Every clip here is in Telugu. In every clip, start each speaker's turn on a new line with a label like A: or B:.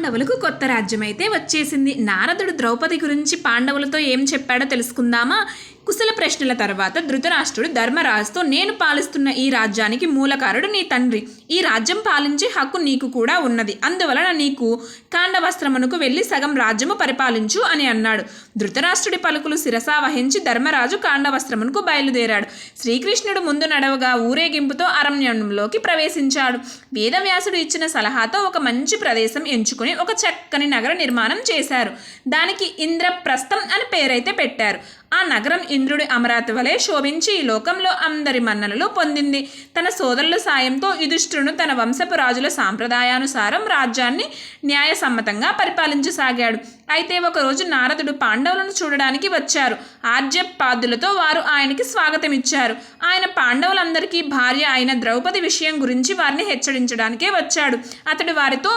A: పాండవులకు కొత్త రాజ్యమైతే వచ్చేసింది. నారదుడు ద్రౌపది గురించి పాండవులతో ఏం చెప్పాడో తెలుసుకుందామా? కుశల ప్రశ్నల తర్వాత ధృతరాష్ట్రుడు ధర్మరాజుతో, నేను పాలిస్తున్న ఈ రాజ్యానికి మూలకారుడు నీ తండ్రి. ఈ రాజ్యం పాలించే హక్కు నీకు కూడా ఉన్నది. అందువలన నీకు కాండవస్త్రమునకు వెళ్ళి సగం రాజ్యము పరిపాలించు అని అన్నాడు. ధృతరాష్ట్రుడి పలుకులు శిరసా వహించి ధర్మరాజు కాండవస్త్రమునకు బయలుదేరాడు. శ్రీకృష్ణుడు ముందు నడవగా ఊరేగింపుతో అరణ్యంలోకి ప్రవేశించాడు. వేదవ్యాసుడు ఇచ్చిన సలహాతో ఒక మంచి ప్రదేశం ఎంచుకుని ఒక చక్కని నగర నిర్మాణం చేశారు. దానికి ఇంద్రప్రస్థం అని పేరైతే పెట్టారు. ఆ నగరం ఇంద్రుడి అమరావతి వలె శోభించి ఈ లోకంలో అందరి మన్ననలు పొందింది. తన సోదరుల సాయంతో యుధిష్ఠిరుడు తన వంశపు రాజుల సాంప్రదాయానుసారం రాజ్యాన్ని న్యాయసమ్మతంగా పరిపాలించసాగాడు. అయితే ఒకరోజు నారదుడు పాండవులను చూడడానికి వచ్చారు. ఆర్జపాదులతో వారు ఆయనకి స్వాగతమిచ్చారు. ఆయన పాండవులందరికీ భార్య అయిన ద్రౌపది విషయం గురించి వారిని హెచ్చరించడానికే వచ్చాడు. అతడు వారితో,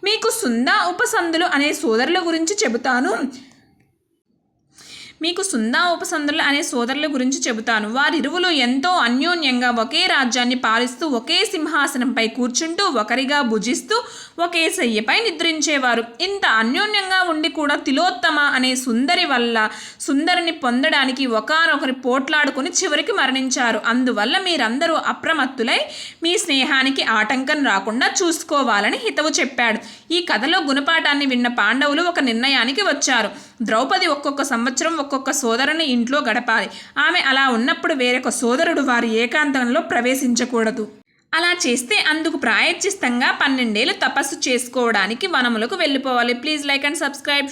A: మీకు సుందా ఉపసందులు అనే సోదరుల గురించి చెబుతాను. వారిరువులు ఎంతో అన్యోన్యంగా ఒకే రాజ్యాన్ని పాలిస్తూ ఒకే సింహాసనంపై కూర్చుంటూ ఒకరిగా భుజిస్తూ ఒకే శయ్యపై నిద్రించేవారు. ఇంత అన్యోన్యంగా ఉండి కూడా తిలోత్తమ అనే సుందరిని పొందడానికి ఒకరినొకరు పోట్లాడుకుని చివరికి మరణించారు. అందువల్ల మీరందరూ అప్రమత్తులై మీ స్నేహానికి ఆటంకం రాకుండా చూసుకోవాలని హితవు చెప్పాడు. ఈ కథలో గుణపాఠాన్ని విన్న పాండవులు ఒక నిర్ణయానికి వచ్చారు. ద్రౌపది ఒక్కొక్క సంవత్సరం ఒక్కొక్క సోదరుని ఇంట్లో గడపాలి. ఆమె అలా ఉన్నప్పుడు వేరొక సోదరుడు వారి ఏకాంతంలో ప్రవేశించకూడదు. అలా చేస్తే అందుకు ప్రాయశ్చిత్తంగా 12 ఏళ్ళు తపస్సు చేసుకోవడానికి వనములకు వెళ్ళిపోవాలి. Please like and subscribe.